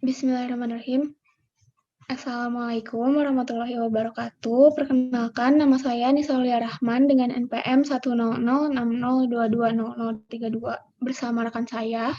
Bismillahirrahmanirrahim. Assalamualaikum warahmatullahi wabarakatuh. Perkenalkan, nama saya Nisa Aulia Rahman dengan NPM 10060220032 bersama rekan saya.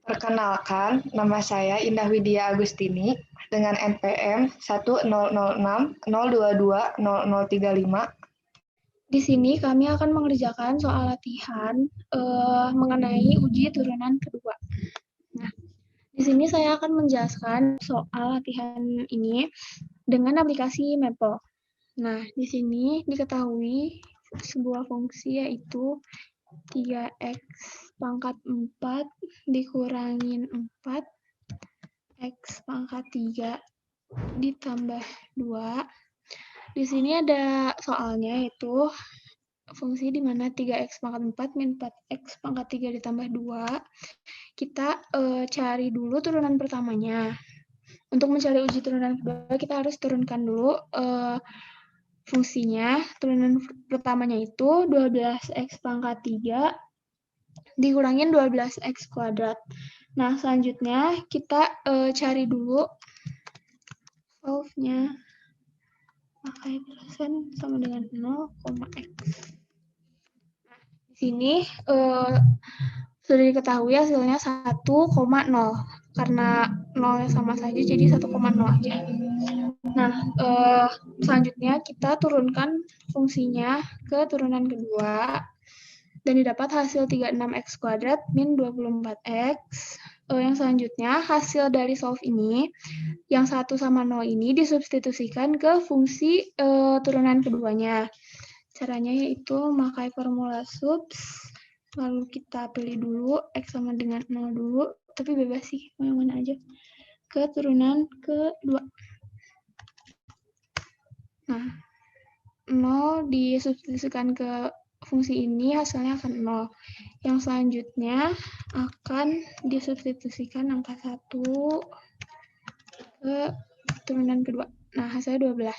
Perkenalkan, nama saya Indah Widya Agustini dengan NPM 10060220035. Di sini kami akan mengerjakan soal latihan mengenai uji turunan kedua. Nah, di sini saya akan menjelaskan soal latihan ini dengan aplikasi Maple. Nah, di sini diketahui sebuah fungsi yaitu 3x pangkat 4 dikurangin 4 x pangkat 3 ditambah 2. Di sini ada soalnya yaitu fungsi di mana 3x pangkat 4 min 4x pangkat 3 ditambah 2. Kita cari dulu turunan pertamanya. Untuk mencari uji turunan kedua, kita harus turunkan dulu fungsinya. Turunan pertamanya itu 12x pangkat 3 dikurangin 12x kuadrat. Nah, selanjutnya kita cari dulu solve-nya. Maka persen sama dengan 0,x. Nah, di sini sudah diketahui hasilnya 1,0. Karena 0 sama saja, jadi 1,0 aja. Nah, selanjutnya kita turunkan fungsinya ke turunan kedua. Dan didapat hasil 36x kuadrat min 24x. Yang selanjutnya, hasil dari solve ini, yang 1 sama 0 ini disubstitusikan ke fungsi turunan keduanya. Caranya yaitu memakai formula subs, lalu kita pilih dulu x sama dengan 0 dulu, tapi bebas sih, mau yang mana aja, ke turunan kedua. Nah, 0 disubstitusikan ke fungsi ini, hasilnya akan 0. Yang selanjutnya akan disubstitusikan angka 1 ke turunan kedua. Nah, hasilnya 12.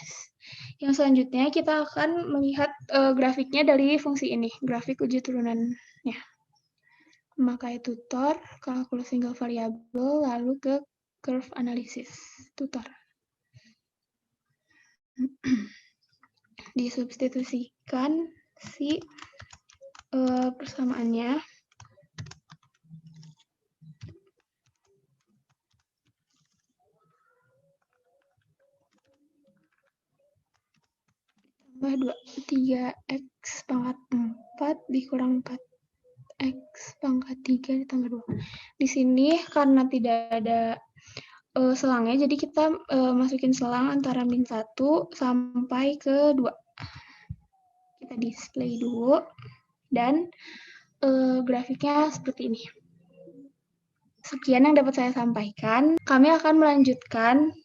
Yang selanjutnya kita akan melihat grafiknya dari fungsi ini, grafik uji turunannya. Memakai tutor, kalkulus single variable, lalu ke curve analysis, tutor. Disubstitusikan si persamaannya. Tambah 3x pangkat 4 dikurang 4x pangkat 3 ditambah 2. Di sini karena tidak ada selangnya, jadi kita masukin selang antara min 1 sampai ke 2. Kita display dulu, dan grafiknya seperti ini. Sekian yang dapat saya sampaikan. Kami akan melanjutkan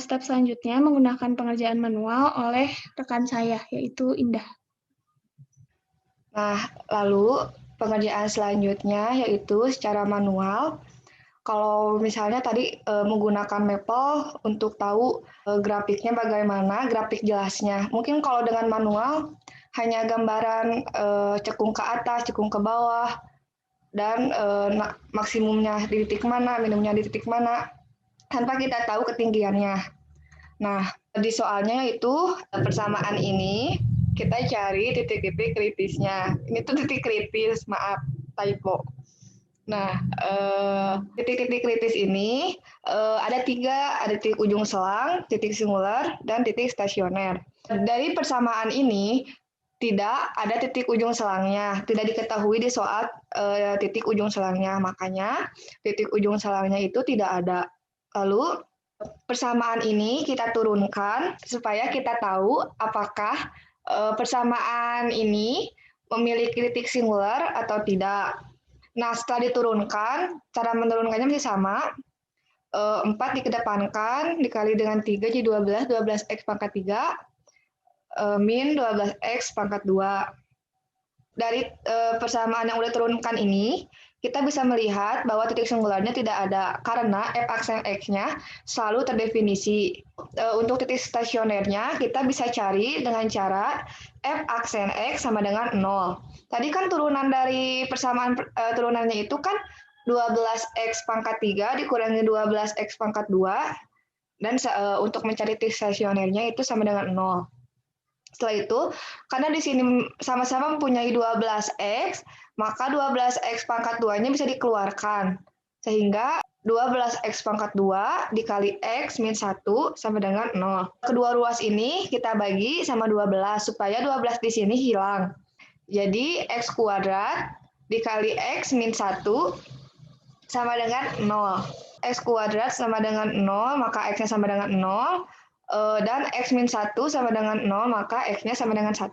step selanjutnya menggunakan pengerjaan manual oleh rekan saya, yaitu Indah. Nah, lalu pengerjaan selanjutnya yaitu secara manual. Kalau misalnya tadi menggunakan Maple untuk tahu grafiknya bagaimana, grafik jelasnya. Mungkin kalau dengan manual hanya gambaran cekung ke atas, cekung ke bawah, dan maksimumnya di titik mana, minimumnya di titik mana, tanpa kita tahu ketinggiannya. Nah, di soalnya itu persamaan ini kita cari titik-titik kritisnya. Ini tuh titik kritis, maaf, typo. Nah, titik-titik kritis ini ada 3, ada titik ujung selang, titik singular, dan titik stasioner. Dari persamaan ini, tidak ada titik ujung selangnya, tidak diketahui di soal titik ujung selangnya, makanya titik ujung selangnya itu tidak ada. Lalu persamaan ini kita turunkan supaya kita tahu apakah persamaan ini memiliki titik singular atau tidak. Nah, setelah diturunkan, cara menurunkannya masih sama. 4 dikedepankan, dikali dengan 3, jadi 12, 12x pangkat 3, min 12x pangkat 2. Dari persamaan yang udah turunkan ini, kita bisa melihat bahwa titik singularnya tidak ada, karena f aksen x-nya selalu terdefinisi. Untuk titik stasionernya, kita bisa cari dengan cara f aksen x sama dengan 0. Tadi kan turunan dari persamaan turunannya itu kan 12x pangkat 3 dikurangi 12x pangkat 2, dan untuk mencari titik stasionernya itu sama dengan 0. Setelah itu, karena di sini sama-sama mempunyai 12x, maka 12x pangkat 2-nya bisa dikeluarkan. Sehingga 12x pangkat 2 dikali x min 1 sama dengan 0. Kedua ruas ini kita bagi sama 12, supaya 12 di sini hilang. Jadi, x kuadrat dikali x min 1 sama dengan 0. X kuadrat sama dengan 0, maka x-nya sama dengan 0. Dan x min 1 sama dengan 0, maka x-nya sama dengan 1.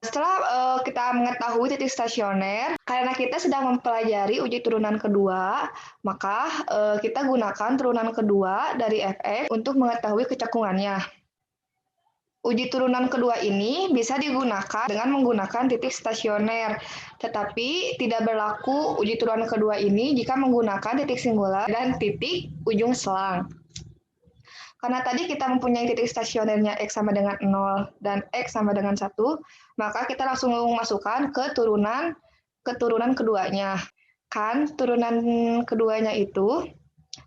Setelah kita mengetahui titik stasioner, karena kita sedang mempelajari uji turunan kedua, maka kita gunakan turunan kedua dari fx untuk mengetahui kecekungannya. Uji turunan kedua ini bisa digunakan dengan menggunakan titik stasioner, tetapi tidak berlaku uji turunan kedua ini jika menggunakan titik singular dan titik ujung selang. Karena tadi kita mempunyai titik stasionernya x sama dengan 0 dan x sama dengan 1, maka kita langsung masukkan ke turunan keduanya. Kan turunan keduanya itu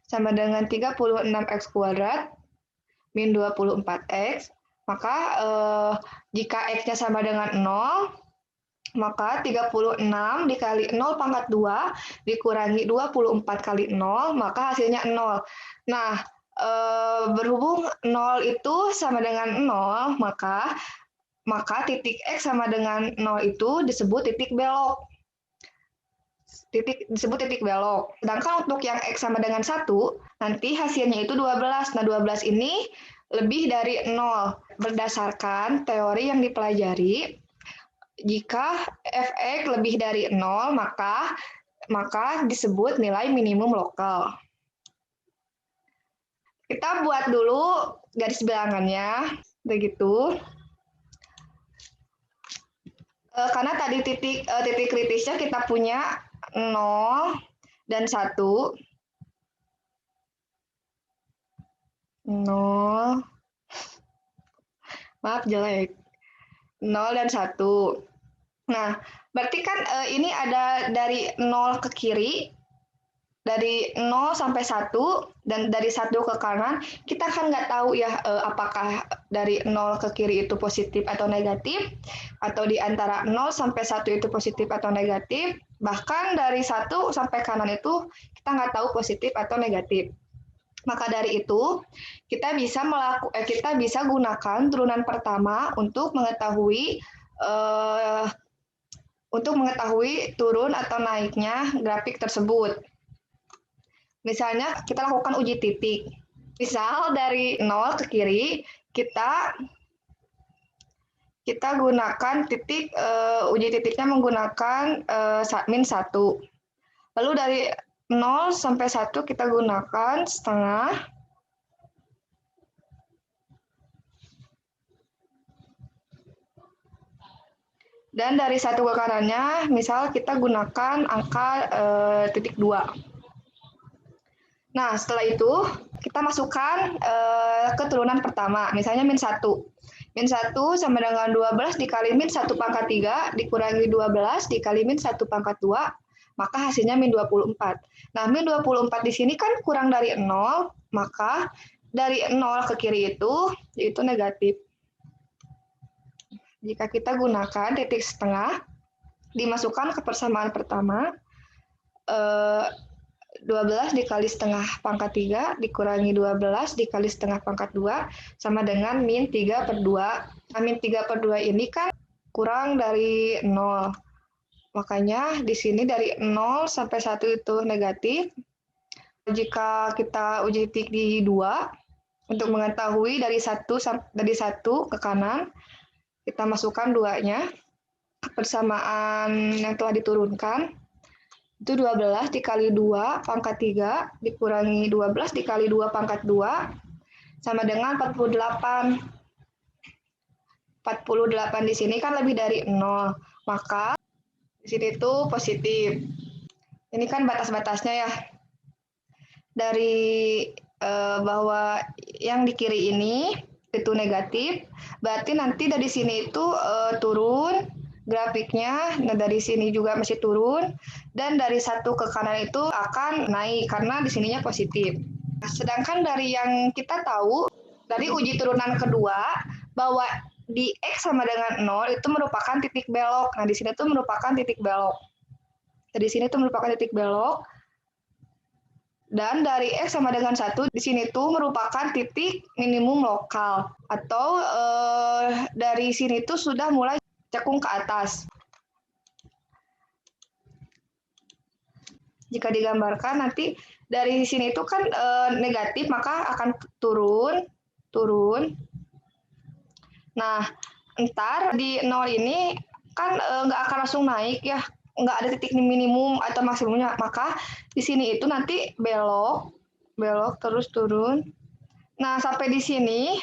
sama dengan 36x kuadrat min 24x. Maka jika x-nya sama dengan 0, maka 36 dikali 0 pangkat 2 dikurangi 24 kali 0, maka hasilnya 0. Nah, berhubung 0 itu sama dengan 0, maka titik x sama dengan 0 itu disebut titik belok. Disebut titik belok. Sedangkan untuk yang x sama dengan 1, nanti hasilnya itu 12. Nah, 12 ini lebih dari 0. Berdasarkan teori yang dipelajari, jika fx lebih dari 0, maka disebut nilai minimum lokal. Kita buat dulu garis bilangannya, begitu. Karena tadi titik kritisnya kita punya 0 dan 1. 0, maaf jelek, 0 dan 1. Nah, berarti kan ini ada dari 0 ke kiri, dari 0 sampai 1, dan dari 1 ke kanan, kita kan nggak tahu ya apakah dari 0 ke kiri itu positif atau negatif, atau di antara 0 sampai 1 itu positif atau negatif, bahkan dari 1 sampai kanan itu kita nggak tahu positif atau negatif. Maka dari itu, kita bisa gunakan turunan pertama untuk mengetahui turun atau naiknya grafik tersebut. Misalnya kita lakukan uji titik. Misal dari 0 ke kiri, kita gunakan titik uji titiknya menggunakan min 1. Lalu dari 0 sampai 1 kita gunakan setengah. Dan dari 1 ke kanannya, misal kita gunakan angka titik 2. Nah, setelah itu kita masukkan ke turunan pertama, misalnya min 1. Min 1 sama dengan 12 dikali min 1 pangkat 3 dikurangi 12 dikali min 1 pangkat 2, maka hasilnya min 24. Nah, min 24 di sini kan kurang dari 0, maka dari 0 ke kiri itu negatif. Jika kita gunakan titik setengah, dimasukkan ke persamaan pertama, 12 dikali setengah pangkat 3 dikurangi 12 dikali setengah pangkat 2 sama dengan min 3 per 2. Nah, min 3 per 2 ini kan kurang dari 0. Makanya di sini dari 0 sampai 1 itu negatif. Jika kita uji titik di 2, untuk mengetahui dari 1 ke kanan, kita masukkan 2-nya, persamaan yang telah diturunkan, itu 12 dikali 2 pangkat 3 dikurangi 12 dikali 2 pangkat 2, sama dengan 48. 48 di sini kan lebih dari 0, maka di sini itu positif. Ini kan batas-batasnya ya. Dari bahwa yang di kiri ini itu negatif, berarti nanti dari sini itu turun, grafiknya. Nah, dari sini juga masih turun, dan dari 1 ke kanan itu akan naik karena di sininya positif. Nah, sedangkan dari yang kita tahu dari uji turunan kedua bahwa di X sama dengan 0 itu merupakan titik belok. Nah, di sini tuh merupakan titik belok. Dari sini tuh merupakan titik belok. Dan dari X sama dengan 1 di sini tuh merupakan titik minimum lokal. Atau dari sini tuh sudah mulai cekung ke atas. Jika digambarkan nanti dari sini itu kan negatif, maka akan turun. Nah, ntar di 0 ini kan nggak akan langsung naik ya, nggak ada titik minimum atau maksimumnya, maka di sini itu nanti belok terus turun. Nah, sampai di sini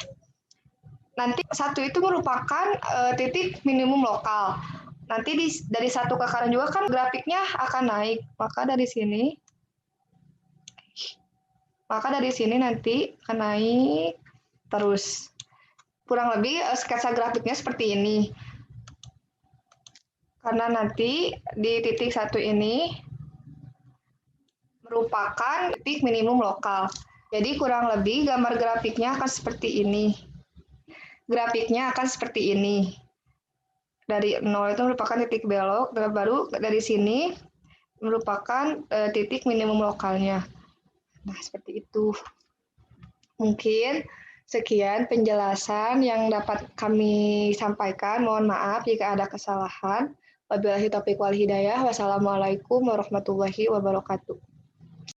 nanti 1 itu merupakan titik minimum lokal. Nanti dari 1 ke kanan juga kan grafiknya akan naik, maka dari sini nanti akan naik terus. Kurang lebih sketsa grafiknya seperti ini. Karena nanti di titik 1 ini merupakan titik minimum lokal. Jadi kurang lebih gambar grafiknya akan seperti ini. Grafiknya akan seperti ini. Dari 0 itu merupakan titik belok, dan baru dari sini merupakan titik minimum lokalnya. Nah, seperti itu. Mungkin sekian penjelasan yang dapat kami sampaikan. Mohon maaf jika ada kesalahan. Wabillahi taufiq wal hidayah. Wassalamualaikum warahmatullahi wabarakatuh.